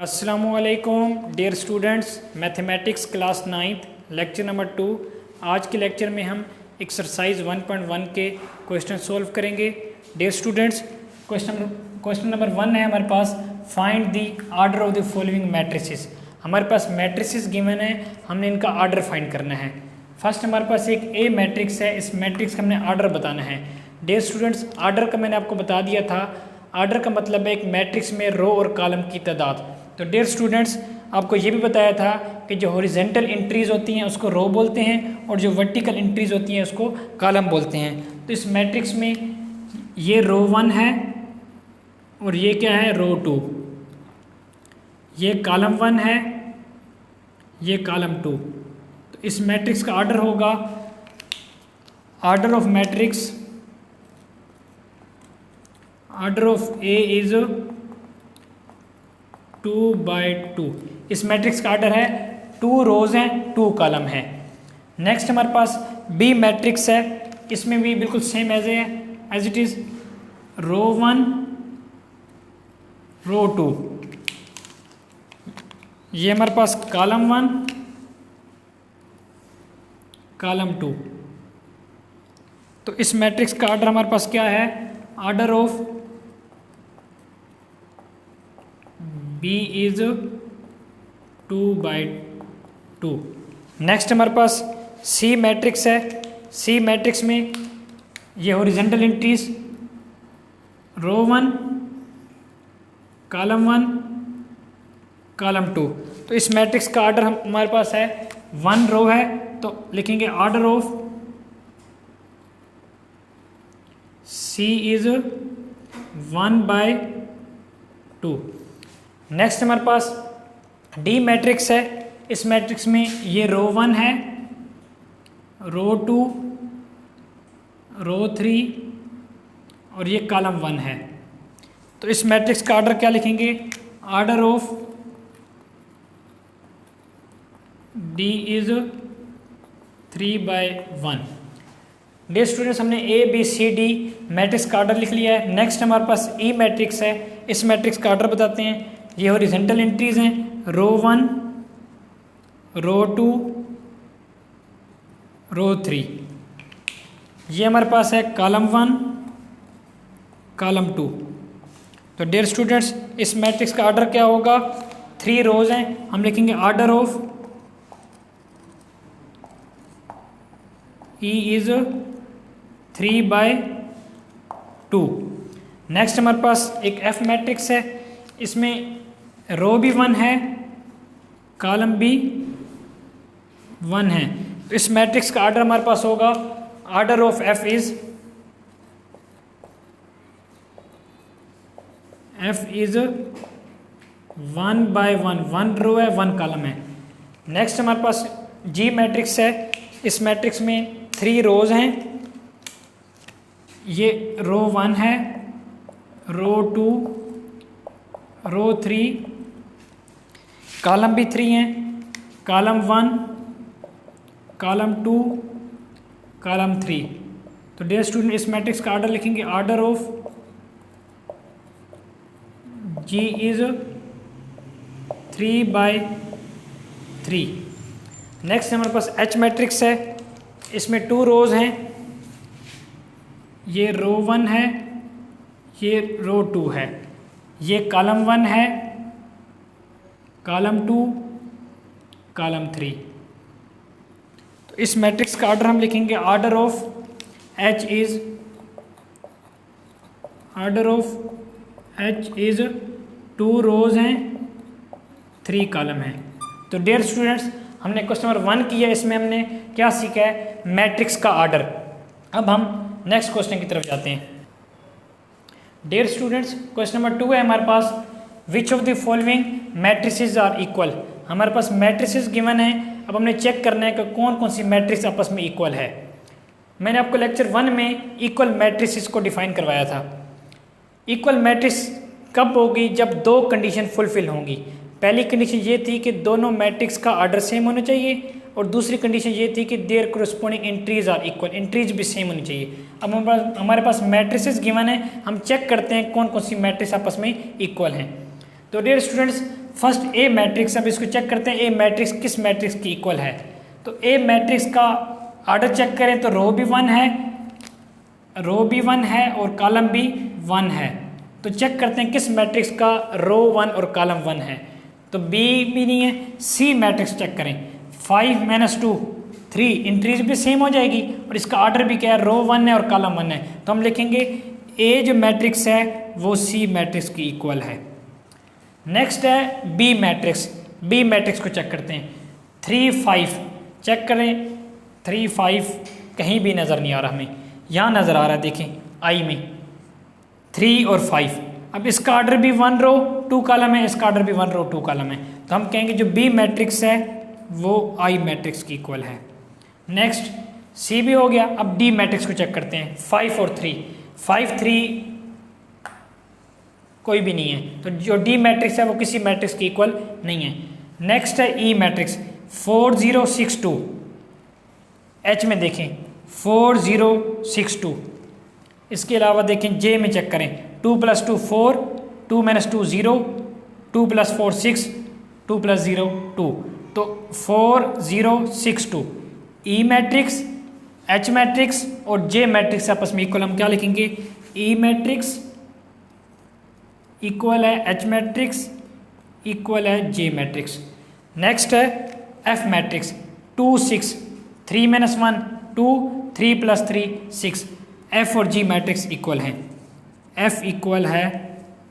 अस्सलामुअलैकुम dear students, mathematics class 9th lecture number 2। आज के लेक्चर में हम एक्सरसाइज 1.1 के क्वेश्चन सॉल्व करेंगे। डियर स्टूडेंट्स, क्वेश्चन नंबर 1 है हमारे पास, find the order of the following matrices. हमारे पास मैट्रिसेस गिवन है, हमने इनका आर्डर फाइंड करना है। फर्स्ट हमारे पास एक ए मैट्रिक्स है, इस मैट्रिक्स का हमने आर्डर बताना है। डियर स्टूडेंट्स, आर्डर का मैंने आपको बता दिया था। आर्डर का मतलब है एक मैट्रिक्स में रो और कॉलम की तादाद। तो डियर स्टूडेंट्स, आपको ये भी बताया था कि जो हॉरिजेंटल एंट्रीज होती हैं उसको रो बोलते हैं और जो वर्टिकल एंट्रीज होती हैं उसको कॉलम बोलते हैं। तो इस मैट्रिक्स में ये रो 1 है और ये क्या है, रो 2। ये कॉलम 1 है, ये कॉलम 2। तो इस मैट्रिक्स का आर्डर होगा, order of matrix, order of A is 2/2। इस मैट्रिक्स का आर्डर है, 2 रोज हैं 2 कॉलम है। नेक्स्ट हमारे पास बी मैट्रिक्स है, इसमें भी बिल्कुल सेम एज इट इज, रो 1 रो 2। ये हमारे पास कॉलम 1 कॉलम 2। तो इस मैट्रिक्स का आर्डर हमारे पास क्या है, order of B is 2/2। Next हमारे पास सी मैट्रिक्स है। सी मैट्रिक्स में ये horizontal entries, row 1 column 1 column 2। तो इस मैट्रिक्स का आर्डर हमारे पास है, 1 रो है तो लिखेंगे order of C is 1/2। Next हमारे पास डी मैट्रिक्स है। इस मैट्रिक्स में ये रो 1 है, रो 2 रो 3 और ये कॉलम 1 है। तो इस मैट्रिक्स का आर्डर क्या लिखेंगे, order of D is 3/1। Dear students, हमने A B C D matrix का आर्डर लिख लिया है। नेक्स्ट हमारे पास ई मैट्रिक्स है, इस मैट्रिक्स का आर्डर बताते हैं। ये हॉरिजेंटल एंट्रीज हैं, रो 1 रो 2 रो 3। ये हमारे पास है कॉलम 1 कॉलम 2। तो डियर स्टूडेंट्स, इस मैट्रिक्स का आर्डर क्या होगा, 3 रोज हैं, हम लिखेंगे order of E is 3/2। Next हमारे पास एक एफ मैट्रिक्स है, इसमें रो भी 1 है कॉलम भी 1 है। तो इस मैट्रिक्स का आर्डर हमारे पास होगा, आर्डर ऑफ एफ इज 1/1, 1 रो है 1 कॉलम है। नेक्स्ट हमारे पास जी मैट्रिक्स है, इस मैट्रिक्स में 3 रोज हैं, ये रो 1 है रो 2 रो 3 कॉलम भी 3 हैं, कॉलम 1 कॉलम 2 कॉलम 3। तो डियर स्टूडेंट, इस मैट्रिक्स का आर्डर लिखेंगे, order of G is 3/3। Next हमारे पास एच मैट्रिक्स है, इसमें 2 रोज हैं, ये रो 1 है ये रो 2 है, ये कॉलम 1 है कॉलम 2 कॉलम 3। तो इस मैट्रिक्स का आर्डर हम लिखेंगे, आर्डर ऑफ एच इज 2 रोज हैं 3 कॉलम हैं। तो डियर स्टूडेंट्स, हमने क्वेश्चन नंबर 1 किया, इसमें हमने क्या सीखा है, मैट्रिक्स का आर्डर। अब हम नेक्स्ट क्वेश्चन की तरफ जाते हैं। डियर स्टूडेंट्स, क्वेश्चन नंबर 2 है हमारे पास, which of the following matrices are equal. हमारे पास मैट्रिसेस गिवन है, अब हमने चेक करना है कि कौन कौन सी मैट्रिक्स आपस में इक्वल है। मैंने आपको लेक्चर 1 में इक्वल मैट्रिसेस को डिफाइन करवाया था। इक्वल मैट्रिक्स कब होगी, जब 2 कंडीशन फुलफिल होंगी। पहली कंडीशन ये थी कि दोनों मैट्रिक्स का आर्डर सेम होना चाहिए, और दूसरी कंडीशन ये थी कि their corresponding entries are equal, entries भी सेम होनी चाहिए। अब हमारे पास मैट्रिसेस गिवन है, हम चेक करते हैं कौन कौन सी मैट्रिक्स आपस में इक्वल हैं। तो dear students, first A matrix, अब इसको चेक करते हैं ए मैट्रिक्स किस मैट्रिक्स की इक्वल है। तो ए मैट्रिक्स का ऑर्डर चेक करें तो रो भी 1 है, रो भी 1 है और कॉलम भी 1 है। तो चेक करते हैं किस मैट्रिक्स का रो 1 और कॉलम 1 है। तो बी भी नहीं है, सी मैट्रिक्स चेक करें। 5 - 2 3 इंट्रीज भी सेम हो जाएगी और इसका ऑर्डर भी क्या है, रो 1 है और कॉलम 1 है। तो हम लिखेंगे ए जो मैट्रिक्स है वो सी मैट्रिक्स की इक्वल है। नेक्स्ट है बी मैट्रिक्स। बी मैट्रिक्स को चेक करते हैं। 3 5 चेक करें, 3 5 कहीं भी नज़र नहीं आ रहा हमें, यहाँ नज़र आ रहा है, देखें आई में 3 और 5। अब इसका ऑर्डर भी 1 रो 2 कॉलम है, इसका ऑर्डर भी 1 रो 2 कॉलम है। तो हम कहेंगे जो बी मैट्रिक्स है वो आई मैट्रिक्स की इक्वल है। नेक्स्ट सी भी हो गया। अब डी मैट्रिक्स को चेक करते हैं। 5 और 3, 5 3 कोई भी नहीं है, तो जो डी मैट्रिक्स है वो किसी मैट्रिक्स की इक्वल नहीं है। नेक्स्ट है ई मैट्रिक्स। 4 0 6 2, एच में देखें 4 0 6 2। इसके अलावा देखें जे में चेक करें 2 + 2 4, 2 - 2 0, 2 + 4 6, 2 + 0 2। तो 4 0 6 2 ई मैट्रिक्स, एच मैट्रिक्स और जे मैट्रिक्स आपस में इक्वल। हम क्या लिखेंगे, ई मैट्रिक्स इक्वल है एच मैट्रिक्स इक्वल है जे मैट्रिक्स। नेक्स्ट है एफ मैट्रिक्स। 2 6 3 - 1 2, 3 + 3 6। एफ और जी मैट्रिक्स इक्वल हैं, एफ इक्वल है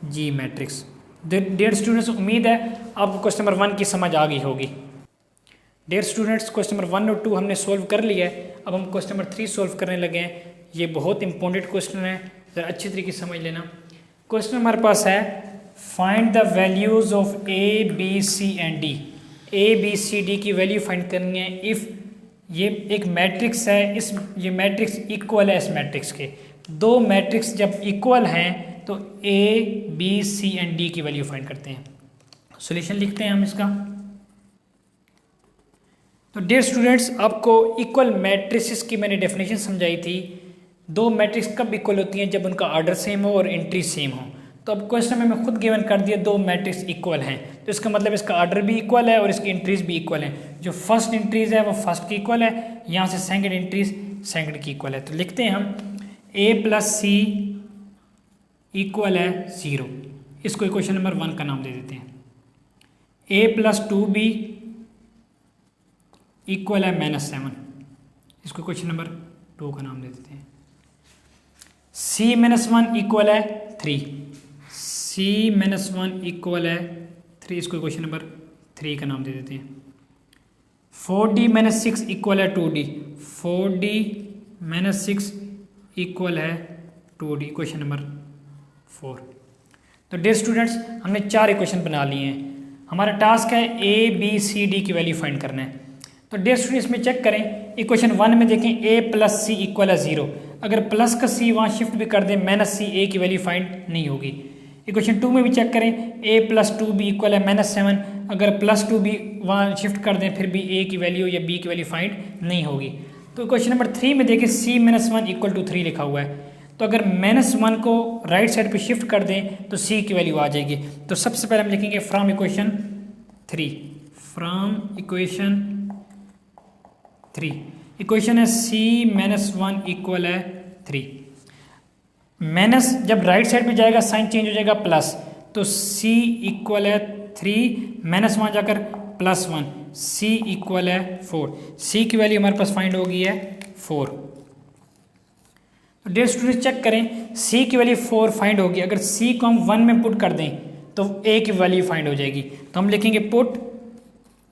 जी मैट्रिक्स। डियर स्टूडेंट्स, उम्मीद है आपको क्वेश्चन नंबर 1 की समझ आ गई होगी। डियर स्टूडेंट्स, क्वेश्चन नंबर 1 और 2 हमने सोल्व कर लिया है। अब हम क्वेश्चन नंबर 3 सोल्व करने लगे हैं। ये बहुत इंपॉर्टेंट क्वेश्चन है, ज़रा अच्छी तरीके से समझ लेना। क्वेश्चन हमारे पास है find the values of a B c and d. A B C d की वैल्यू फाइंड करनी है इफ़ ये एक मैट्रिक्स है, ये मैट्रिक्स इक्वल है इस मैट्रिक्स के। दो मैट्रिक्स जब इक्वल हैं तो a B c and d की वैल्यू फाइंड करते हैं। सॉल्यूशन लिखते हैं हम इसका। तो डियर स्टूडेंट्स, आपको इक्वल मैट्रिसेस की मैंने डेफिनेशन समझाई थी। दो मैट्रिक्स कब इक्वल होती हैं, जब उनका ऑर्डर सेम हो और एंट्री सेम हो। तो अब क्वेश्चन में मैं खुद गिवन कर दिया दो मैट्रिक्स इक्वल हैं, तो इसका मतलब इसका ऑर्डर भी इक्वल है और इसकी एंट्रीज भी इक्वल हैं। जो फर्स्ट एंट्रीज है वो फर्स्ट की इक्वल है, यहाँ से सेकंड एंट्रीज सेकंड की इक्वल है। तो लिखते हैं हम a + c इक्वल है 0। इसको इक्वेशन नंबर 1 का नाम दे देते हैं। a + 2b इक्वल है -7। इसको क्वेश्चन नंबर 2 का नाम दे देते हैं। c - 1 इक्वल है 3। c - 1 इक्वल है 3। इसको क्वेश्चन नंबर 3 का नाम दे देते हैं। 4d - 6 इक्वल है 2d। 4d - 6 इक्वल है 2d, क्वेश्चन नंबर 4। तो डियर स्टूडेंट्स, हमने 4 इक्वेशन बना लिए हैं। हमारा टास्क है a b c d की वैल्यू फाइंड करना है। तो डियर स्टूडेंट्स में चेक करें, इक्वेशन 1 में देखें a + c इक्वल है 0। अगर प्लस का c वहाँ शिफ्ट भी कर दें -c a की वैल्यू फाइंड नहीं होगी। इक्वेशन 2 में भी चेक करें a + 2b इक्वल है -7। अगर +2b वहाँ शिफ्ट कर दें फिर भी a की वैल्यू या b की वैल्यू फाइंड नहीं होगी। तो क्वेश्चन नंबर 3 में देखें c - 1 इक्वल टू 3 लिखा हुआ है। तो अगर -1 को राइट साइड पे शिफ्ट कर दें तो c की वैल्यू आ जाएगी। तो सबसे पहले हम लिखेंगे from equation 3। From equation 3 equation है c - 1 इक्वल है 3। माइनस जब राइट साइड पे जाएगा साइन चेंज हो जाएगा प्लस, तो c इक्वल है 3 माइनस वहाँ जाकर +1, c इक्वल है 4। c की वैल्यू हमारे पास फाइंड हो गई है 4। तो डियर स्टूडेंट चेक करें, c की वैल्यू 4 फाइंड होगी। अगर c को हम 1 में पुट कर दें तो a की वैल्यू फाइंड हो जाएगी। तो हम लिखेंगे पुट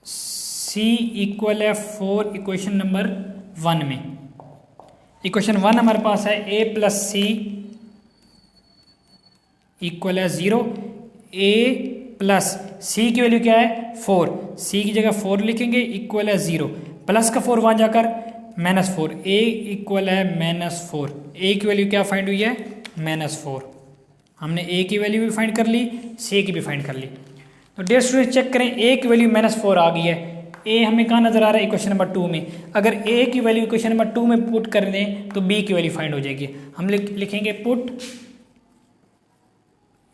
c इक्वल है 4 इक्वेशन नंबर 1 में। इक्वेशन 1 हमारे पास है a + c इक्वल है 0। a प्लस c की वैल्यू क्या है 4, c की जगह 4 लिखेंगे इक्वल है 0। प्लस का 4 वहाँ जाकर -4, a इक्वल है -4। a की वैल्यू क्या फाइंड हुई है -4। हमने a की वैल्यू भी फाइंड कर ली, c की भी फाइंड कर ली। तो डियर स्टूडेंट चेक करें, a की वैल्यू -4 आ गई है। a हमें कहाँ नजर आ रहा है इक्वेशन नंबर 2 में। अगर a की वैल्यू इक्वेशन नंबर 2 में पुट कर दें तो b की वैल्यू फाइंड हो जाएगी। हम लिखेंगे पुट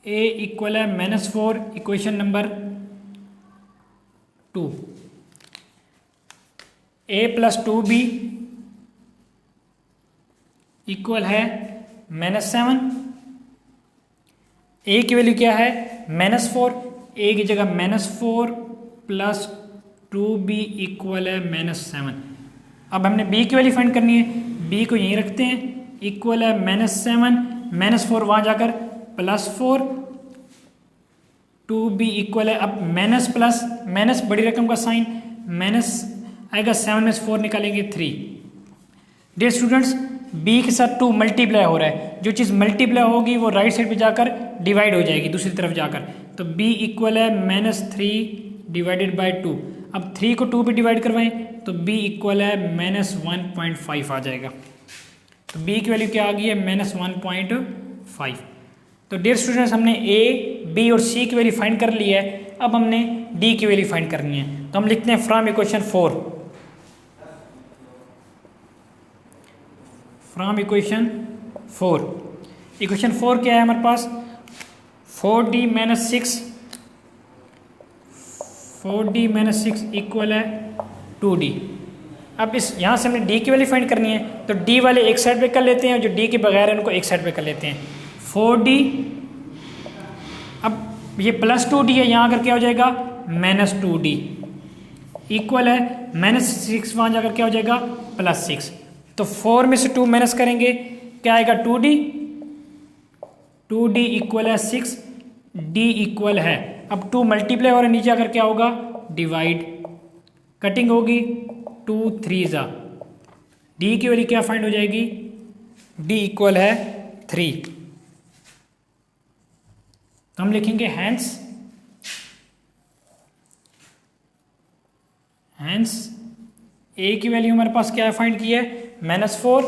a इक्वल है -4 equation number 2, a plus 2b equal है -7, a की वैल्यू क्या है -4, a की जगह -4 प्लस 2b इक्वल है -7। अब हमने b की वैल्यू फाइंड करनी है, b को यहीं रखते हैं, इक्वल है -7, -4 वहाँ जाकर +4, 2b इक्वल है, अब माइनस प्लस माइनस बड़ी रकम का साइन, माइनस आएगा 7 में से 4 निकालेंगे 3। डियर स्टूडेंट्स, b के साथ 2 मल्टीप्लाई हो रहा है, जो चीज़ मल्टीप्लाई होगी वो राइट साइड पे जाकर डिवाइड हो जाएगी दूसरी तरफ जाकर, तो b इक्वल है -3 डिवाइडेड बाय 2। अब 3 को 2 पे डिवाइड करवाएं तो b इक्वल है -1.5 आ जाएगा। तो b की वैल्यू क्या आ गई है -1.5। तो डियर स्टूडेंट्स, हमने a, b और c की वैल्यू फाइंड कर ली है, अब हमने d की वैल्यू फाइंड करनी है। तो हम लिखते हैं from equation 4, from equation 4। Equation 4 क्या है हमारे पास 4d - 6 इक्वल है 2d। अब इस यहाँ से हमने d की वैल्यू फाइंड करनी है, तो d वाले एक साइड पे कर लेते हैं, जो d के बगैर है उनको एक साइड पे कर लेते हैं। 4d, अब ये प्लस 2d है, यहाँ आकर क्या हो जाएगा -2d इक्वल है -6, वहाँ जाकर क्या हो जाएगा +6। तो 4 में से 2 माइनस करेंगे, क्या आएगा 2d इक्वल है 6, d इक्वल है, अब 2 मल्टीप्लाई हो रहा है, नीचे आकर क्या होगा डिवाइड, कटिंग होगी 2 3 जा, d की वैल्यू क्या फाइंड हो जाएगी, d इक्वल है 3। तो हम लिखेंगे हैंस a की वैल्यू हमारे पास क्या है फाइंड की है -4,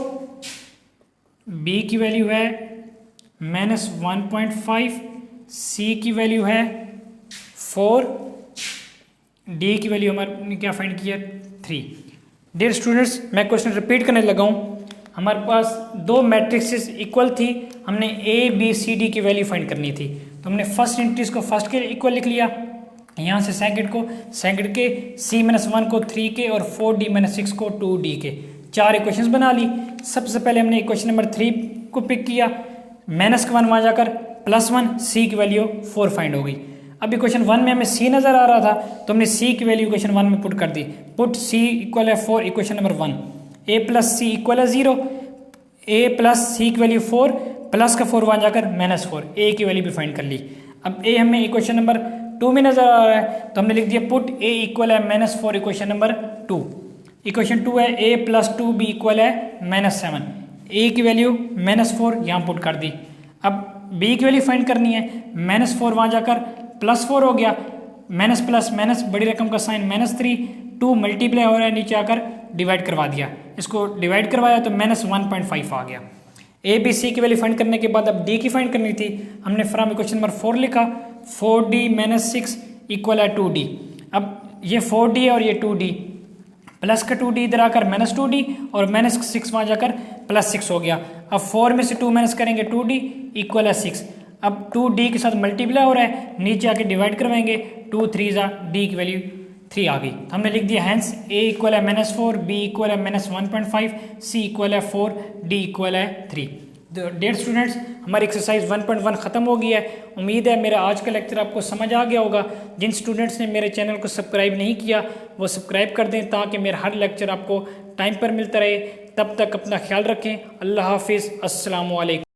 b की वैल्यू है -1.5, c की वैल्यू है 4, d की वैल्यू हमारे क्या फाइंड की है 3। डियर स्टूडेंट्स, मैं क्वेश्चन रिपीट करने लगा हूँ। हमारे पास 2 मैट्रिक्सेस इक्वल थी, हमने a b c d की वैल्यू फाइंड करनी थी, तो हमने फर्स्ट इंट्रीज को फर्स्ट के इक्वल लिख लिया, यहाँ से सेकंड को सेकंड के, c-1 को 3 के और 4d - 6 को 2d के, 4 इक्वेशंस बना ली। सबसे पहले हमने इक्वेशन नंबर 3 को पिक किया, -1 वहाँ जाकर +1, c की वैल्यू 4 फाइंड हो गई। अब इक्वेशन 1 में हमें c नज़र आ रहा था, तो हमने c की वैल्यू इक्वेशन 1 में पुट कर दी, पुट c इक्वल है 4, equation number 1, a plus c equal है 0, a प्लस c की वैल्यू 4, प्लस का 4 वहाँ जाकर -4, a की वैल्यू भी फाइंड कर ली। अब a हमें इक्वेशन नंबर 2 में नजर आ रहा है, तो हमने लिख दिया पुट a इक्वल है -4, इक्वेशन नंबर 2। इक्वेशन 2 है a प्लस 2b इक्वल है -7, a की वैल्यू -4 यहाँ पुट कर दी। अब b की वैल्यू फाइंड करनी है, -4 वहाँ जाकर +4 हो गया, माइनस प्लस माइनस बड़ी रकम का साइन -3, 2 मल्टीप्लाई हो रहा है, नीचे आकर डिवाइड करवा दिया, इसको डिवाइड करवाया तो -1.5 आ गया। ए बी सी की वैल्यू फाइंड करने के बाद अब डी की फाइंड करनी थी, हमने फ्रॉम इक्वेशन नंबर 4 लिखा, 4d - 6 इक्वल है 2d। अब ये 4d है और ये 2d, प्लस का 2d इधर आकर -2d और -6 वहाँ जाकर +6 हो गया। अब 4 में से 2 माइनस करेंगे 2d इक्वल है 6। अब 2d के साथ मल्टीप्लाई हो रहा है, नीचे आके डिवाइड करवाएंगे, 2 3 जा, d की वैल्यू 3 आ गई। हमने लिख दिया हैंस a इक्वल है -4, b इक्वल है -1.5, c इक्वल है 4, d इक्वल है 3। डियर स्टूडेंट्स, हमारी एक्सरसाइज 1.1 ख़त्म हो गई है। उम्मीद है मेरा आज का लेक्चर आपको समझ आ गया होगा। जिन स्टूडेंट्स ने मेरे चैनल को सब्सक्राइब नहीं किया वो सब्सक्राइब कर दें, ताकि मेरा हर लेक्चर आपको टाइम पर मिलता रहे। तब तक अपना ख्याल रखें। अल्लाह हाफिज़, अस्सलामु अलैकुम।